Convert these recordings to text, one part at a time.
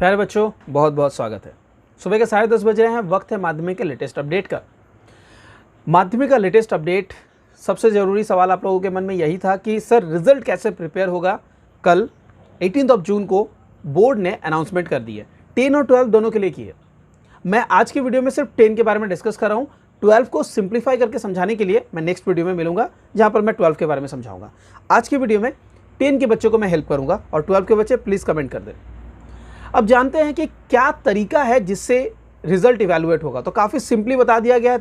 प्यारे बच्चों, बहुत बहुत स्वागत है। सुबह के 10:30 बज रहे हैं। वक्त है माध्यमिक के लेटेस्ट अपडेट का। माध्यमिक का लेटेस्ट अपडेट, सबसे ज़रूरी सवाल आप लोगों के मन में यही था कि सर रिजल्ट कैसे प्रिपेयर होगा। कल 18 जून को बोर्ड ने अनाउंसमेंट कर दी है। 10 और 12 दोनों के लिए की है। मैं आज की वीडियो में सिर्फ 10 के बारे में डिस्कस कर रहा हूँ। 12 को सिंप्लीफाई करके समझाने के लिए मैं नेक्स्ट वीडियो में मिलूंगा, जहाँ पर मैं 12 के बारे में समझाऊंगा। आज की वीडियो में 10 के बच्चों को मैं हेल्प करूँगा और 12 के बच्चे प्लीज़ कमेंट कर दें। अब जानते हैं कि क्या तरीका है जिससे रिजल्ट इवैल्यूएट होगा। तो काफ़ी सिंपली बता दिया गया है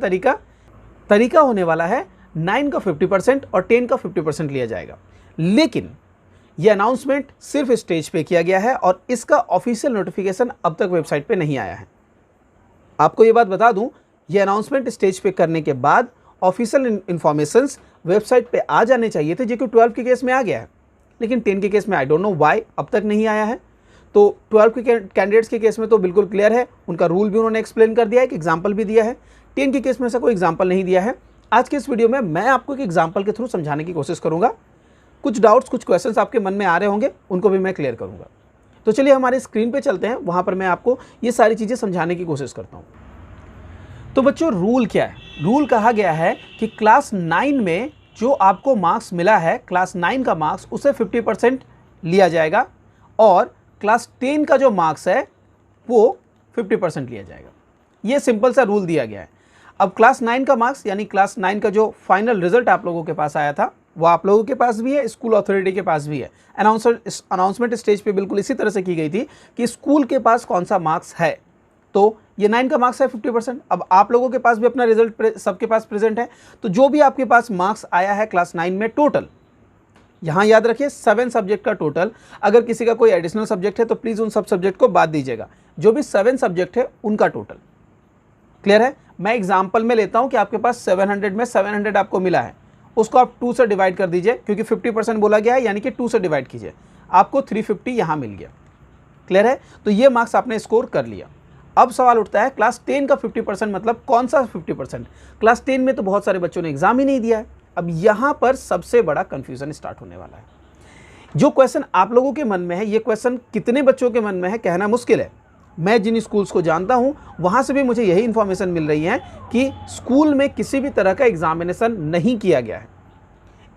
तरीका होने वाला है 9 का 50% और 10 का 50% लिया जाएगा। लेकिन ये अनाउंसमेंट सिर्फ स्टेज पे किया गया है और इसका ऑफिशियल नोटिफिकेशन अब तक वेबसाइट पे नहीं आया है। आपको ये बात बता दूं, ये अनाउंसमेंट स्टेज पे करने के बाद ऑफिशियल इन्फॉर्मेशंस वेबसाइट पे आ जाने चाहिए थे, जो कि 12 के केस में आ गया है। लेकिन 10 के केस में आई डोंट नो व्हाई अब तक नहीं आया है। तो 12 के कैंडिडेट्स के केस में तो बिल्कुल क्लियर है, उनका रूल भी उन्होंने एक्सप्लेन कर दिया है, एक एग्जाम्पल भी दिया है। 10 के केस में ऐसा कोई एग्जाम्पल नहीं दिया है। आज के इस वीडियो में मैं आपको एक एग्जाम्पल के थ्रू समझाने की कोशिश करूंगा। कुछ डाउट्स, कुछ क्वेश्चंस आपके मन में आ रहे होंगे, उनको भी मैं क्लियर करूंगा। तो चलिए हमारे स्क्रीन पे चलते हैं, वहाँ पर मैं आपको ये सारी चीज़ें समझाने की कोशिश करता हूँ। तो बच्चों, रूल क्या है? रूल कहा गया है कि क्लास 9 में जो आपको मार्क्स मिला है, क्लास 9 का मार्क्स, उसे 50% लिया जाएगा और क्लास 10 का जो मार्क्स है वो 50% लिया जाएगा। ये सिंपल सा रूल दिया गया है। अब क्लास 9 का मार्क्स यानी क्लास 9 का जो फाइनल रिजल्ट आप लोगों के पास आया था, वो आप लोगों के पास भी है, स्कूल अथॉरिटी के पास भी है। अनाउंसमेंट स्टेज पे बिल्कुल इसी तरह से की गई थी कि स्कूल के पास कौन सा मार्क्स है। तो ये 9 का मार्क्स है 50%। अब आप लोगों के पास भी अपना रिजल्ट सबके पास प्रेजेंट है। तो जो भी आपके पास मार्क्स आया है क्लास 9 में टोटल, यहाँ याद रखिए 7 सब्जेक्ट का टोटल। अगर किसी का कोई एडिशनल सब्जेक्ट है तो प्लीज़ उन सब सब्जेक्ट को बाद दीजिएगा। जो भी 7 सब्जेक्ट है उनका टोटल क्लियर है। मैं एग्जांपल में लेता हूँ कि आपके पास 700 में 700 आपको मिला है, उसको आप 2 से डिवाइड कर दीजिए, क्योंकि 50% बोला गया है, यानी कि 2 से डिवाइड कीजिए, आपको 350 यहाँ मिल गया। क्लियर है। तो ये मार्क्स आपने स्कोर कर लिया। अब सवाल उठता है क्लास 10 का 50% मतलब कौन सा 50%? क्लास 10 में तो बहुत सारे बच्चों ने एग्जाम ही नहीं दिया है। अब यहाँ पर सबसे बड़ा कंफ्यूजन स्टार्ट होने वाला है। जो क्वेश्चन आप लोगों के मन में है, ये क्वेश्चन कितने बच्चों के मन में है कहना मुश्किल है। मैं जिन स्कूल्स को जानता हूँ वहाँ से भी मुझे यही इन्फॉर्मेशन मिल रही है कि स्कूल में किसी भी तरह का एग्जामिनेशन नहीं किया गया है।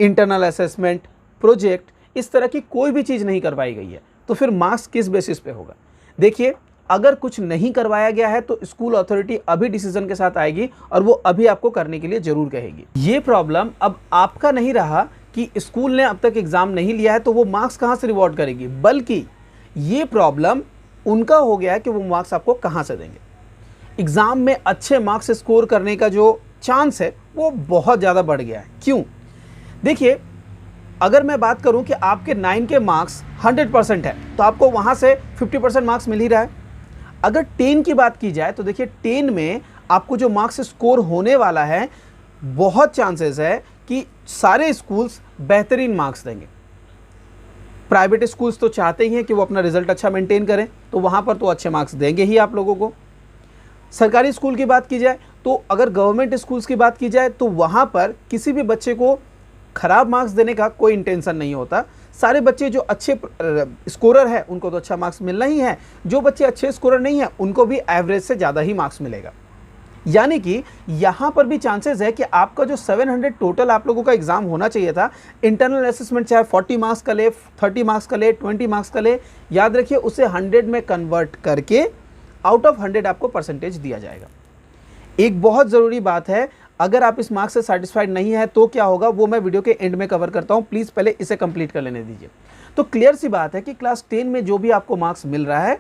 इंटरनल असेसमेंट, प्रोजेक्ट, इस तरह की कोई भी चीज़ नहीं करवाई गई है। तो फिर मार्क्स किस बेसिस पे होगा? देखिए, अगर कुछ नहीं करवाया गया है तो स्कूल अथॉरिटी अभी डिसीजन के साथ आएगी और वो अभी आपको करने के लिए जरूर कहेगी। ये प्रॉब्लम अब आपका नहीं रहा कि स्कूल ने अब तक एग्जाम नहीं लिया है तो वो मार्क्स कहाँ से रिवॉर्ड करेगी, बल्कि ये प्रॉब्लम उनका हो गया है कि वो मार्क्स आपको कहाँ से देंगे। एग्जाम में अच्छे मार्क्स स्कोर करने का जो चांस है वो बहुत ज़्यादा बढ़ गया है। क्यों? देखिए, अगर मैं बात करूं कि आपके 9 के मार्क्स 100% है तो आपको वहां से 50% मार्क्स मिल ही रहा है। अगर 10 की बात की जाए तो देखिए 10 में आपको जो मार्क्स स्कोर होने वाला है, बहुत चांसेस है कि सारे स्कूल्स बेहतरीन मार्क्स देंगे। प्राइवेट स्कूल्स तो चाहते ही हैं कि वो अपना रिजल्ट अच्छा मेंटेन करें, तो वहाँ पर तो अच्छे मार्क्स देंगे ही आप लोगों को। सरकारी स्कूल की बात की जाए तो अगर गवर्नमेंट स्कूल्स की बात की जाए तो वहाँ पर किसी भी बच्चे को खराब मार्क्स देने का कोई इंटेंशन नहीं होता। सारे बच्चे जो अच्छे स्कोरर हैं उनको तो अच्छा मार्क्स मिलना ही है, जो बच्चे अच्छे स्कोरर नहीं हैं उनको भी एवरेज से ज़्यादा ही मार्क्स मिलेगा। यानी कि यहाँ पर भी चांसेस है कि आपका जो 700 टोटल आप लोगों का एग्जाम होना चाहिए था, इंटरनल असेसमेंट चाहे 40 मार्क्स का ले, 30 मार्क्स का ले, 20 मार्क्स का ले, याद रखिए उसे 100 में कन्वर्ट करके आउट ऑफ 100 आपको परसेंटेज दिया जाएगा। एक बहुत ज़रूरी बात है, अगर आप इस मार्क्स से सेटिस्फाइड नहीं है तो क्या होगा वो मैं वीडियो के एंड में कवर करता हूं। प्लीज़ पहले इसे कंप्लीट कर लेने दीजिए। तो क्लियर सी बात है कि क्लास 10 में जो भी आपको मार्क्स मिल रहा है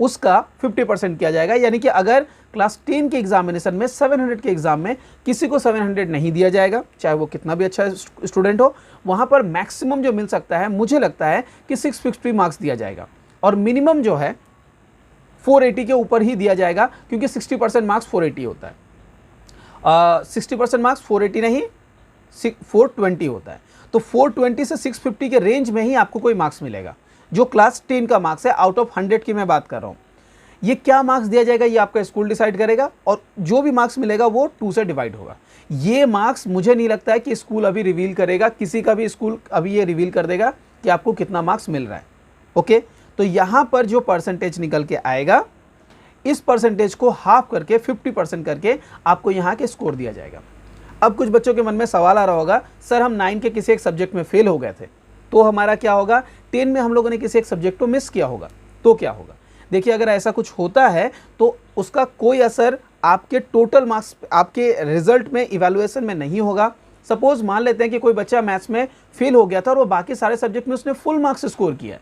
उसका 50% किया जाएगा। यानी कि अगर क्लास 10 के एग्जामिनेशन में 700 के एग्जाम में किसी को 700 नहीं दिया जाएगा, चाहे वो कितना भी अच्छा स्टूडेंट हो, वहाँ पर मैक्सिमम जो मिल सकता है मुझे लगता है कि 650 मार्क्स दिया जाएगा और मिनिमम जो है 480 के ऊपर ही दिया जाएगा, क्योंकि 60% मार्क्स 480 होता है। 60% मार्क्स 480 नहीं 420 होता है। तो 420 से 650 के रेंज में ही आपको कोई मार्क्स मिलेगा। जो क्लास 10 का मार्क्स है, आउट ऑफ 100 की मैं बात कर रहा हूँ। ये क्या मार्क्स दिया जाएगा ये आपका स्कूल डिसाइड करेगा और जो भी मार्क्स मिलेगा वो 2 से डिवाइड होगा। ये मार्क्स मुझे नहीं लगता है कि स्कूल अभी रिवील करेगा, किसी का भी स्कूल अभी ये रिवील कर देगा कि आपको कितना मार्क्स मिल रहा है। ओके, तो यहाँ पर जो परसेंटेज निकल के आएगा, इस परसेंटेज को हाफ करके 50% करके आपको यहाँ के स्कोर दिया जाएगा। अब कुछ बच्चों के मन में सवाल आ रहा होगा, सर हम 9 के किसी एक सब्जेक्ट में फेल हो गए थे, तो हमारा क्या होगा? 10 में हम लोगों ने किसी एक सब्जेक्ट को मिस किया होगा, तो क्या होगा? देखिए, अगर ऐसा कुछ होता है तो उसका कोई असर आपके टोटल मार्क्स, आपके रिजल्ट में, इवैल्यूएशन में नहीं होगा। सपोज मान लेते हैं कि कोई बच्चा मैथ्स में फेल हो गया था और वो बाकी सारे सब्जेक्ट में उसने फुल मार्क्स स्कोर किया है,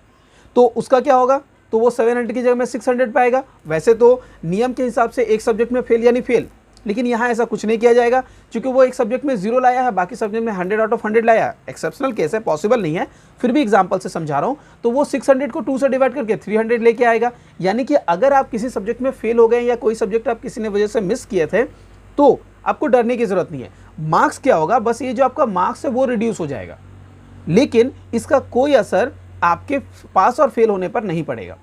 तो उसका क्या होगा? तो वो 700 की जगह में 600 पाएगा। वैसे तो नियम के हिसाब से एक सब्जेक्ट में फेल यानी फेल, लेकिन यहाँ ऐसा कुछ नहीं किया जाएगा, क्योंकि वो एक सब्जेक्ट में 0 लाया है, बाकी सब्जेक्ट में 100 आउट ऑफ 100 लाया है। एक्सेप्शनल केस है, पॉसिबल नहीं है, फिर भी एग्जांपल से समझा रहा हूँ। तो वो 600 को 2 से डिवाइड करके 300 लेके आएगा। यानी कि अगर आप किसी सब्जेक्ट में फेल हो गए या कोई सब्जेक्ट आप किसी ने वजह से मिस किए थे, तो आपको डरने की जरूरत नहीं है। मार्क्स क्या होगा? बस ये जो आपका मार्क्स है वो रिड्यूस हो जाएगा, लेकिन इसका कोई असर आपके पास और फेल होने पर नहीं पड़ेगा।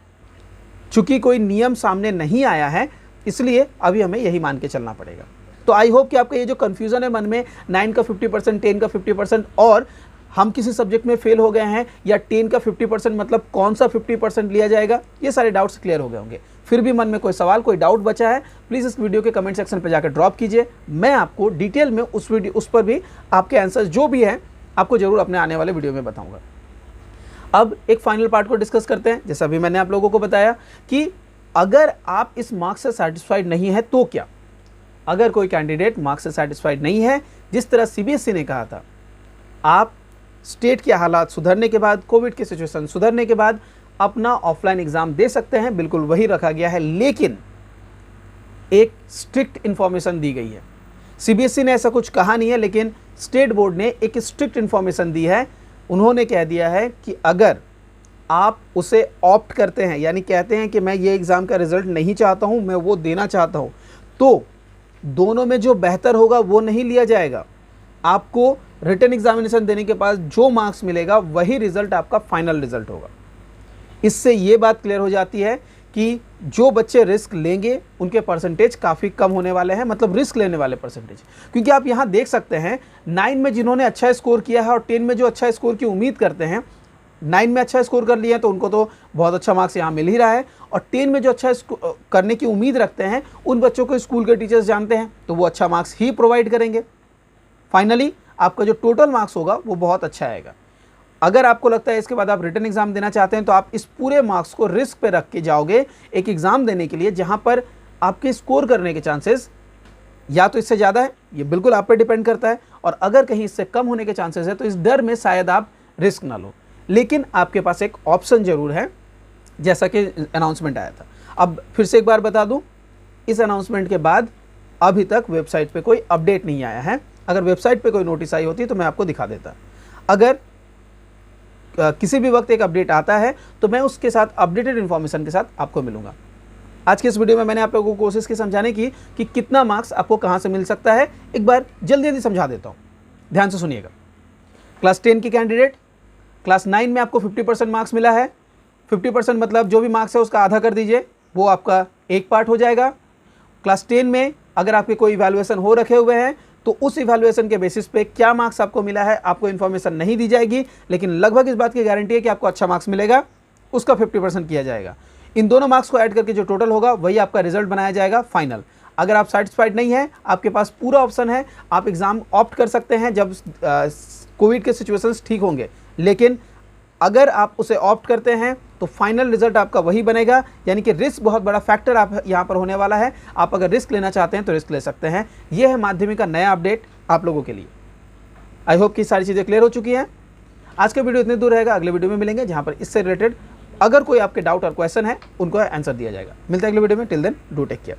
चूंकि कोई नियम सामने नहीं आया है, इसलिए अभी हमें यही मान के चलना पड़ेगा। तो आई होप कि आपका ये जो कन्फ्यूज़न है मन में, 9 का 50%, 10 का 50% और हम किसी सब्जेक्ट में फेल हो गए हैं, या 10 का 50% मतलब कौन सा 50% लिया जाएगा, ये सारे डाउट्स क्लियर हो गए होंगे। फिर भी मन में कोई सवाल, कोई डाउट बचा है, प्लीज़ इस वीडियो के कमेंट सेक्शन पर जाकर ड्रॉप कीजिए। मैं आपको डिटेल में उस पर भी आपके आंसर जो भी हैं आपको ज़रूर अपने आने वाले वीडियो में बताऊँगा। अब एक फाइनल पार्ट को डिस्कस करते हैं। जैसा भी मैंने आप लोगों को बताया कि अगर आप इस मार्क्स से सेटिस्फाइड नहीं है तो क्या? अगर कोई कैंडिडेट मार्क्स से सेटिस्फाइड नहीं है, जिस तरह सीबीएसई ने कहा था, आप स्टेट के हालात सुधरने के बाद, कोविड की सिचुएशन सुधरने के बाद अपना ऑफलाइन एग्जाम दे सकते हैं, बिल्कुल वही रखा गया है, लेकिन एक स्ट्रिक्ट इंफॉर्मेशन दी गई है। सीबीएसई ने ऐसा कुछ कहा नहीं है, लेकिन स्टेट बोर्ड ने एक स्ट्रिक्ट इंफॉर्मेशन दी है। उन्होंने कह दिया है कि अगर आप उसे ऑप्ट करते हैं, यानी कहते हैं कि मैं ये एग्ज़ाम का रिज़ल्ट नहीं चाहता हूँ, मैं वो देना चाहता हूँ, तो दोनों में जो बेहतर होगा वो नहीं लिया जाएगा। आपको रिटन एग्जामिनेशन देने के बाद जो मार्क्स मिलेगा वही रिज़ल्ट आपका फाइनल रिज़ल्ट होगा। इससे ये बात क्लियर हो जाती है कि जो बच्चे रिस्क लेंगे उनके परसेंटेज काफ़ी कम होने वाले हैं, मतलब रिस्क लेने वाले परसेंटेज। क्योंकि आप यहाँ देख सकते हैं 9 में जिन्होंने अच्छा स्कोर किया है और 10 में जो अच्छा स्कोर की उम्मीद करते हैं, 9 में अच्छा स्कोर कर लिया है तो उनको तो बहुत अच्छा मार्क्स यहाँ मिल ही रहा है, और 10 में जो अच्छा करने की उम्मीद रखते हैं उन बच्चों को स्कूल के टीचर्स जानते हैं, तो वो अच्छा मार्क्स ही प्रोवाइड करेंगे। फाइनली आपका जो टोटल मार्क्स होगा वो बहुत अच्छा आएगा। अगर आपको लगता है इसके बाद आप रिटन एग्जाम देना चाहते हैं, तो आप इस पूरे मार्क्स को रिस्क पे रख के जाओगे एक एग्ज़ाम देने के लिए, जहाँ पर आपके स्कोर करने के चांसेस या तो इससे ज़्यादा है, ये बिल्कुल आप पे डिपेंड करता है, और अगर कहीं इससे कम होने के चांसेस है तो इस डर में शायद आप रिस्क ना लो। लेकिन आपके पास एक ऑप्शन ज़रूर है, जैसा कि अनाउंसमेंट आया था। अब फिर से एक बार बता दूं, इस अनाउंसमेंट के बाद अभी तक वेबसाइट पे कोई अपडेट नहीं आया है। अगर वेबसाइट पे कोई नोटिस आई होती तो मैं आपको दिखा देता। अगर किसी भी वक्त एक अपडेट आता है तो मैं उसके साथ अपडेटेड इन्फॉर्मेशन के साथ आपको मिलूंगा। आज के इस वीडियो में मैंने आप लोगों को कोशिश की समझाने की कि कितना मार्क्स आपको कहाँ से मिल सकता है। एक बार जल्दी समझा देता हूँ, ध्यान से सुनिएगा। क्लास 10 की कैंडिडेट, क्लास 9 में आपको 50% मार्क्स मिला है। 50% मतलब जो भी मार्क्स है उसका आधा कर दीजिए, वो आपका एक पार्ट हो जाएगा। क्लास 10 में अगर आपके कोई इवैल्यूएशन हो रखे हुए हैं तो उस इवैल्यूएशन के बेसिस पे क्या मार्क्स आपको मिला है आपको इन्फॉर्मेशन नहीं दी जाएगी, लेकिन लगभग इस बात की गारंटी है कि आपको अच्छा मार्क्स मिलेगा, उसका 50% किया जाएगा। इन दोनों मार्क्स को ऐड करके जो टोटल होगा वही आपका रिजल्ट बनाया जाएगा फाइनल। अगर आप सेटिस्फाइड नहीं है, आपके पास पूरा ऑप्शन है, आप एग्ज़ाम ऑप्ट कर सकते हैं जब कोविड के सिचुएशंस ठीक होंगे, लेकिन अगर आप उसे ऑप्ट करते हैं तो फाइनल रिजल्ट आपका वही बनेगा। यानी कि रिस्क बहुत बड़ा फैक्टर आप यहाँ पर होने वाला है। आप अगर रिस्क लेना चाहते हैं तो रिस्क ले सकते हैं। ये है माध्यमिक का नया अपडेट आप लोगों के लिए। आई होप कि सारी चीज़ें क्लियर हो चुकी हैं। आज का वीडियो इतनी दूर रहेगा, अगले वीडियो में मिलेंगे जहाँ पर इससे रिलेटेड अगर कोई आपके डाउट और क्वेश्चन है उनको आंसर दिया जाएगा। मिलते हैं अगले वीडियो में। Till then do take care.